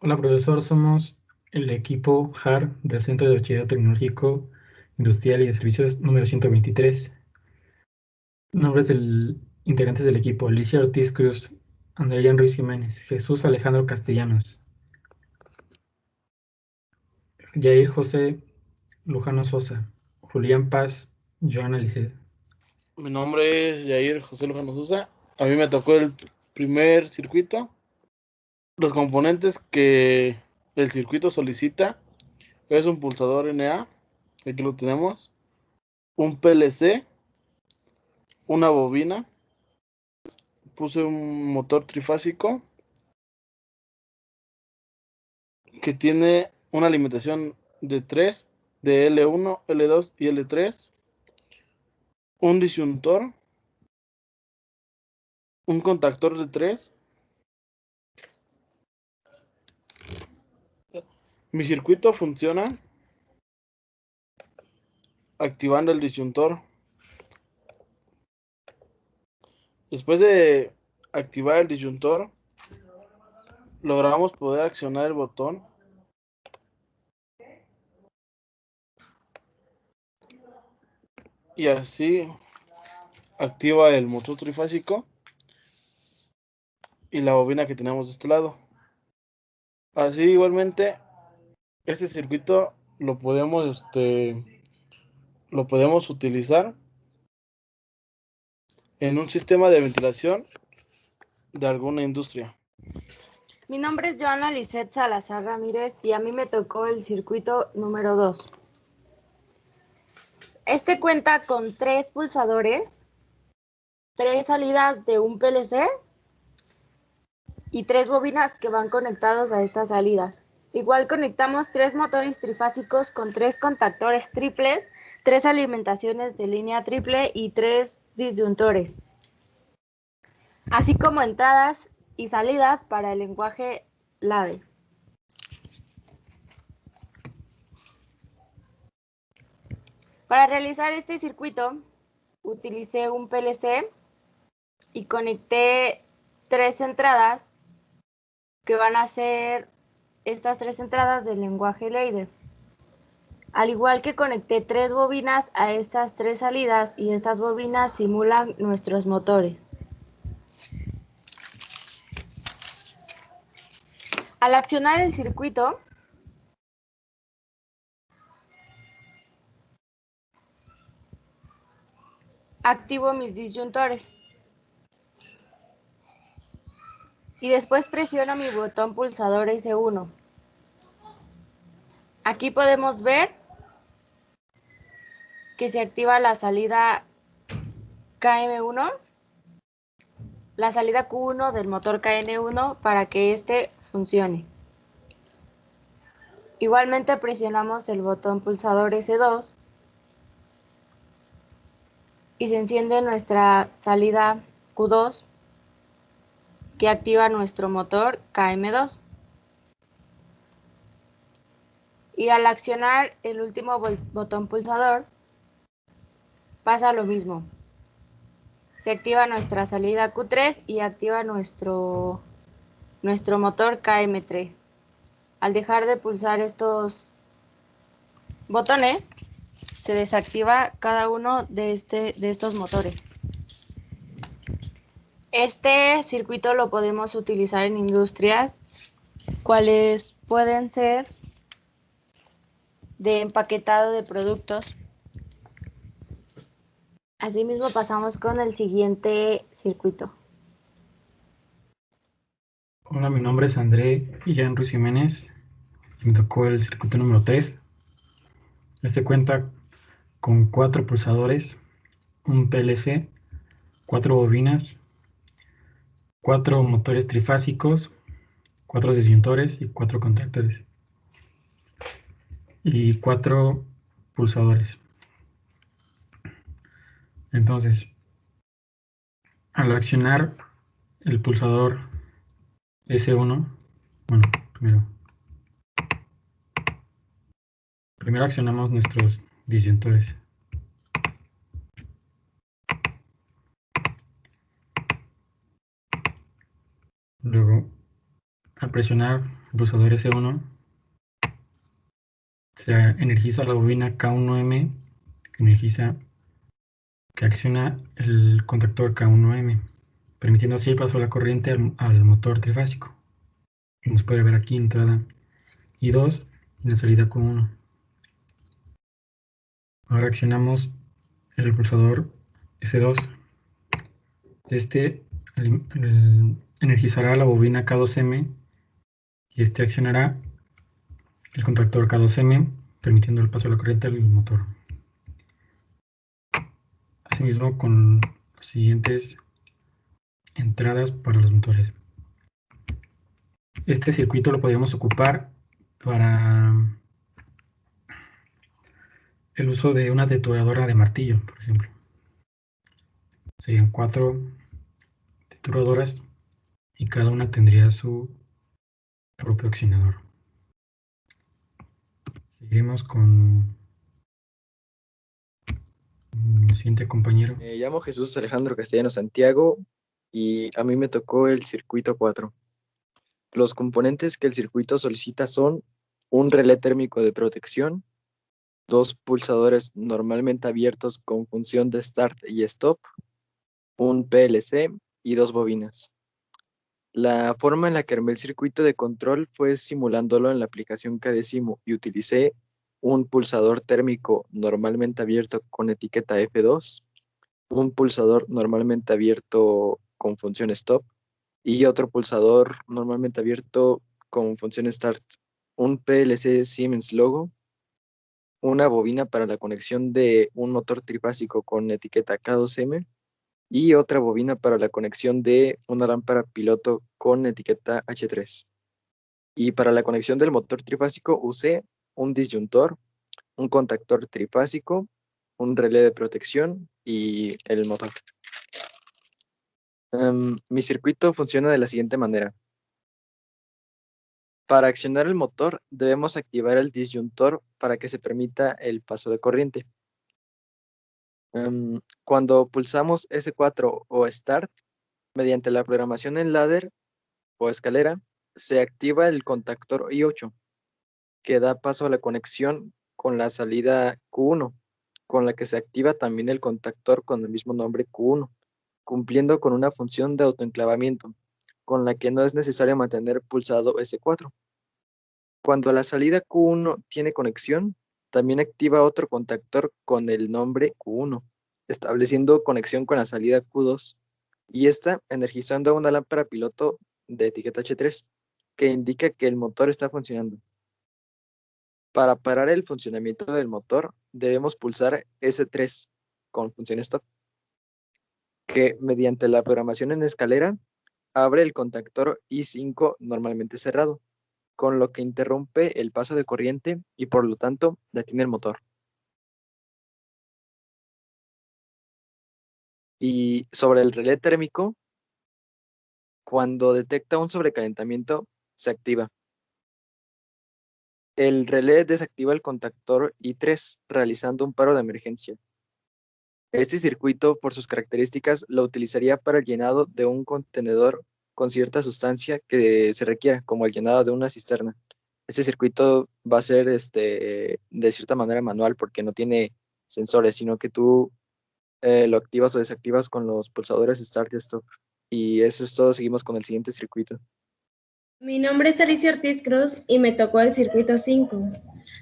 Hola, profesor. Somos el equipo JAR del Centro de Bachillerato Tecnológico Industrial y de Servicios número 123. Nombres del integrantes del equipo: Alicia Ortiz Cruz, Andrea Ruiz Jiménez, Jesús Alejandro Castellanos, Jair José Lujano Sosa, Julián Paz, Joana Lisset. Mi nombre es Jair José Lujano Sosa. A mí me tocó el primer circuito. Los componentes que el circuito solicita es un pulsador NA, aquí lo tenemos, un PLC, una bobina, puse un motor trifásico que tiene una alimentación de 3, de L1, L2 y L3, un disyuntor, un contactor de 3. Mi circuito funciona activando el disyuntor. Después de activar el disyuntor, logramos poder accionar el botón y así activa el motor trifásico y la bobina que tenemos de este lado. Así igualmente este circuito lo podemos utilizar en un sistema de ventilación de alguna industria. Mi nombre es Joana Lisset Salazar Ramírez y a mí me tocó el circuito número 2. Este cuenta con 3 pulsadores, 3 salidas de un PLC y 3 bobinas que van conectados a estas salidas. Igual conectamos 3 motores trifásicos con 3 contactores triples, 3 alimentaciones de línea triple y 3 disyuntores, así como entradas y salidas para el lenguaje LADE. Para realizar este circuito, utilicé un PLC y conecté 3 entradas que van a ser estas 3 entradas del lenguaje ladder. Al igual que conecté 3 bobinas a estas 3 salidas y estas bobinas simulan nuestros motores. Al accionar el circuito, activo mis disyuntores y después presiono mi botón pulsador S1. Aquí podemos ver que se activa la salida KM1, la salida Q1 del motor KN1 para que este funcione. Igualmente presionamos el botón pulsador S2 y se enciende nuestra salida Q2 que activa nuestro motor KM2. Y al accionar el último botón pulsador pasa lo mismo. Se activa nuestra salida Q3 y activa nuestro motor KM3. Al dejar de pulsar estos botones, se desactiva cada uno de estos motores. Este circuito lo podemos utilizar en industrias, cuales pueden ser de empaquetado de productos. Asimismo pasamos con el siguiente circuito. Hola, mi nombre es André Ruiz Jiménez y me tocó el circuito número 3. Este cuenta con 4 pulsadores, un PLC, 4 bobinas, 4 motores trifásicos, 4 disyuntores y 4 contactores y 4 pulsadores. Entonces, al accionar el pulsador S1, bueno, primero accionamos nuestros disyuntores. Luego, al presionar el pulsador S1, se energiza la bobina K1M, que acciona el contactor K1M, permitiendo así el paso de la corriente al motor trifásico. Como se puede ver aquí, entrada I2 y la salida Q1. Ahora accionamos el pulsador S2. Este energizará la bobina K2M y este accionará el contactor K2M, permitiendo el paso de la corriente al motor. Asimismo, con las siguientes entradas para los motores. Este circuito lo podríamos ocupar para el uso de una deturadora de martillo, por ejemplo. Serían 4 deturadoras y cada una tendría su propio accionador. Seguimos con el siguiente compañero. Me llamo Jesús Alejandro Castellano Santiago y a mí me tocó el circuito 4. Los componentes que el circuito solicita son un relé térmico de protección, 2 pulsadores normalmente abiertos con función de start y stop, un PLC y 2 bobinas. La forma en la que armé el circuito de control fue simulándolo en la aplicación Cadecimo y utilicé un pulsador térmico normalmente abierto con etiqueta F2, un pulsador normalmente abierto con función stop y otro pulsador normalmente abierto con función start, un PLC Siemens Logo, una bobina para la conexión de un motor trifásico con etiqueta K2M y otra bobina para la conexión de una lámpara piloto con etiqueta H3. Y para la conexión del motor trifásico usé un disyuntor, un contactor trifásico, un relé de protección y el motor. Mi circuito funciona de la siguiente manera. Para accionar el motor debemos activar el disyuntor para que se permita el paso de corriente. Cuando pulsamos S4 o Start, mediante la programación en ladder o escalera, se activa el contactor I8, que da paso a la conexión con la salida Q1, con la que se activa también el contactor con el mismo nombre Q1, cumpliendo con una función de autoenclavamiento, con la que no es necesario mantener pulsado S4. Cuando la salida Q1 tiene conexión, también activa otro contactor con el nombre Q1, estableciendo conexión con la salida Q2, y esta energizando una lámpara piloto de etiqueta H3, que indica que el motor está funcionando. Para parar el funcionamiento del motor, debemos pulsar S3 con función stop, que mediante la programación en escalera, abre el contactor I5 normalmente cerrado, con lo que interrumpe el paso de corriente y por lo tanto detiene el motor. Y sobre el relé térmico, cuando detecta un sobrecalentamiento, se activa. El relé desactiva el contactor I3 realizando un paro de emergencia. Este circuito, por sus características, lo utilizaría para el llenado de un contenedor con cierta sustancia que se requiera, como el llenado de una cisterna. Este circuito va a ser de cierta manera manual porque no tiene sensores, sino que tú lo activas o desactivas con los pulsadores Start y Stop. Y eso es todo, seguimos con el siguiente circuito. Mi nombre es Alicia Ortiz Cruz y me tocó el circuito 5.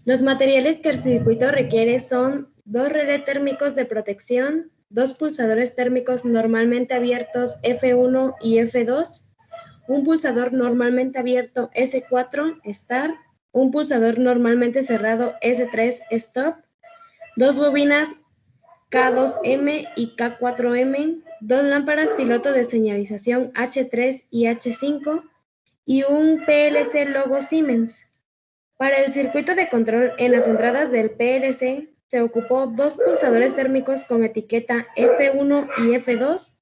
Los materiales que el circuito requiere son 2 relés térmicos de protección, 2 pulsadores térmicos normalmente abiertos F1 y F2, un pulsador normalmente abierto S4 Start, un pulsador normalmente cerrado S3 Stop, 2 bobinas K2M y K4M, 2 lámparas piloto de señalización H3 y H5 y un PLC logo Siemens. Para el circuito de control en las entradas del PLC se ocupó 2 pulsadores térmicos con etiqueta F1 y F2,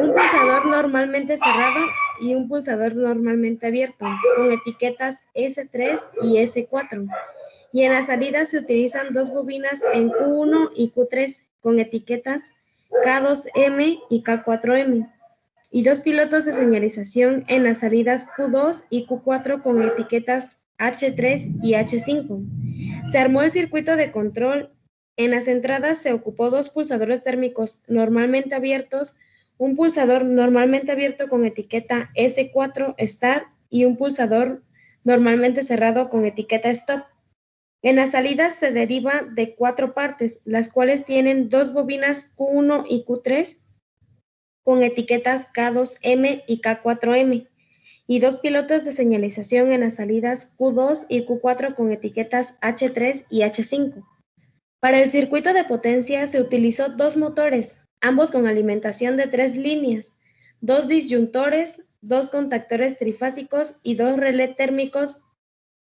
un pulsador normalmente cerrado y un pulsador normalmente abierto con etiquetas S3 y S4. Y en las salidas se utilizan 2 bobinas en Q1 y Q3 con etiquetas K2M y K4M. y 2 pilotos de señalización en las salidas Q2 y Q4 con etiquetas H3 y H5. Se armó el circuito de control. En las entradas se ocupó 2 pulsadores térmicos normalmente abiertos, un pulsador normalmente abierto con etiqueta S4 Start y un pulsador normalmente cerrado con etiqueta Stop. En las salidas se deriva de 4 partes, las cuales tienen 2 bobinas Q1 y Q3 con etiquetas K2M y K4M y 2 pilotos de señalización en las salidas Q2 y Q4 con etiquetas H3 y H5. Para el circuito de potencia se utilizó 2 motores, ambos con alimentación de 3 líneas, 2 disyuntores, 2 contactores trifásicos y 2 relés térmicos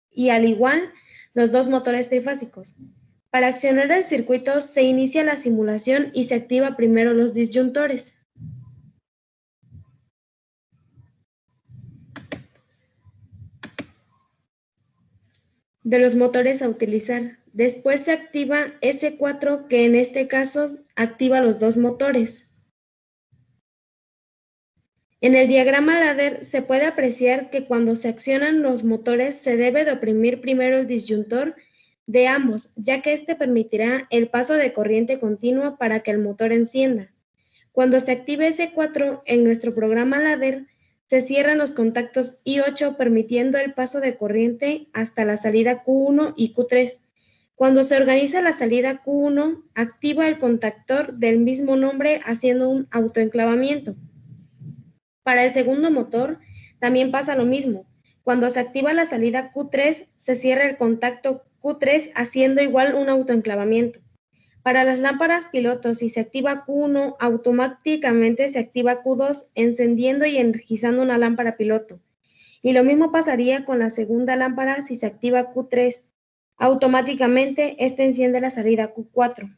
y al igual los 2 motores trifásicos. Para accionar el circuito se inicia la simulación y se activa primero los disyuntores. De los motores a utilizar. Después se activa S4, que en este caso activa los 2 motores. En el diagrama ladder se puede apreciar que cuando se accionan los motores se debe de oprimir primero el disyuntor de ambos, ya que este permitirá el paso de corriente continua para que el motor encienda. Cuando se active S4 en nuestro programa ladder, se cierran los contactos I8 permitiendo el paso de corriente hasta la salida Q1 y Q3. Cuando se organiza la salida Q1, activa el contactor del mismo nombre haciendo un autoenclavamiento. Para el segundo motor, también pasa lo mismo. Cuando se activa la salida Q3, se cierra el contacto Q3 haciendo igual un autoenclavamiento. Para las lámparas pilotos, si se activa Q1, automáticamente se activa Q2, encendiendo y energizando una lámpara piloto. Y lo mismo pasaría con la segunda lámpara si se activa Q3. Automáticamente, este enciende la salida Q4.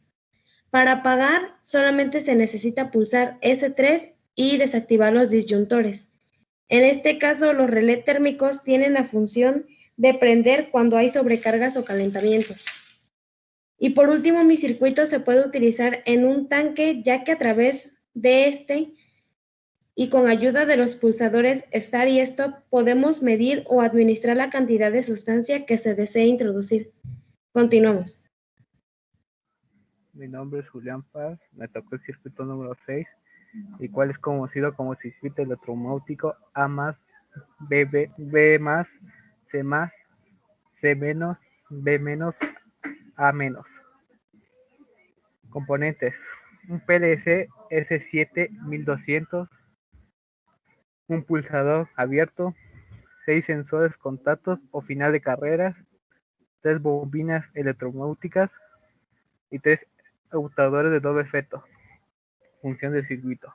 Para apagar, solamente se necesita pulsar S3 y desactivar los disyuntores. En este caso, los relés térmicos tienen la función de prender cuando hay sobrecargas o calentamientos. Y por último, mi circuito se puede utilizar en un tanque, ya que a través de este y con ayuda de los pulsadores Start y Stop podemos medir o administrar la cantidad de sustancia que se desee introducir. Continuamos. Mi nombre es Julián Paz, me tocó el circuito número 6, el cual es conocido como circuito electromáutico A+, B+, C+, C-, B-, A-. Componentes: un PLC S7-1200, un pulsador abierto, 6 sensores contactos o final de carreras, 3 bobinas electromáuticas y 3 actuadores de doble efecto. Función del circuito.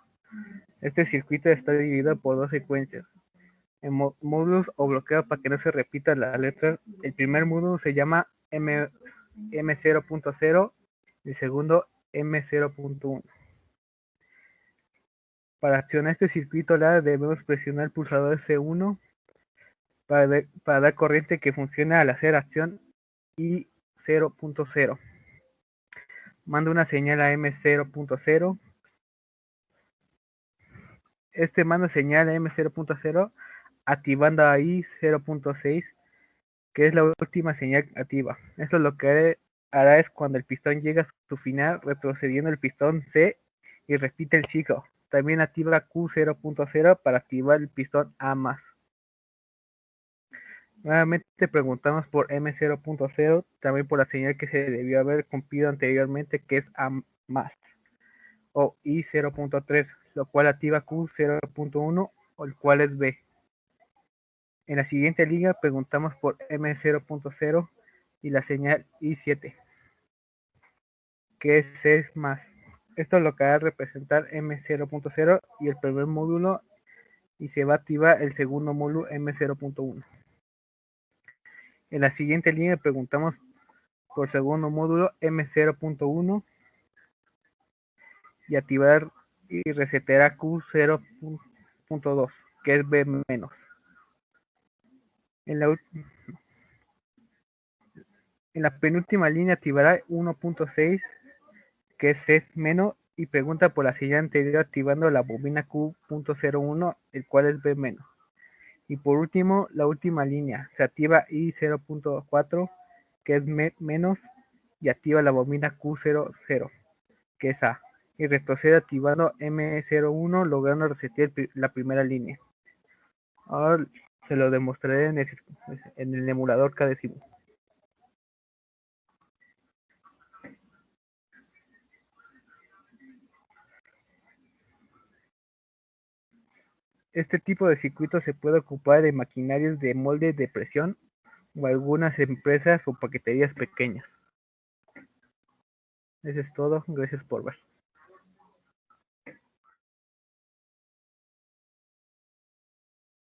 Este circuito está dividido por 2 secuencias, en módulos o bloqueos para que no se repita la letra. El primer módulo se llama M0.0 y el segundo M0.1. Para accionar este circuito LAD debemos presionar el pulsador C1 para dar corriente que funciona al hacer acción I0.0. Manda una señal a M0.0. Este manda señal a M0.0 activando a I0.6, que es la última señal activa. Esto lo que hará es cuando el pistón llega a su final, retrocediendo el pistón C y repite el ciclo. También activa Q0.0 para activar el pistón A+. Nuevamente preguntamos por M0.0, también por la señal que se debió haber cumplido anteriormente, que es A+, o I0.3, lo cual activa Q0.1, o el cual es B. En la siguiente línea preguntamos por M0.0 y la señal I7, que es C+. Esto lo que hará representar M0.0 y el primer módulo, y se va a activar el segundo módulo M0.1. En la siguiente línea preguntamos por segundo módulo M0.1 y activar y reseteará Q0.2, que es B-. En la penúltima línea activará 1.6, que es C-, y pregunta por la señal anterior activando la bobina Q.01, el cual es B-. Y por último, la última línea, se activa I0.4, que es menos, y activa la bobina Q00, que es A, y retrocede activando M01, logrando resetear la primera línea. Ahora se lo demostraré en el emulador Cadecimu. Este tipo de circuito se puede ocupar en maquinarias de molde de presión o algunas empresas o paqueterías pequeñas. Eso es todo, gracias por ver.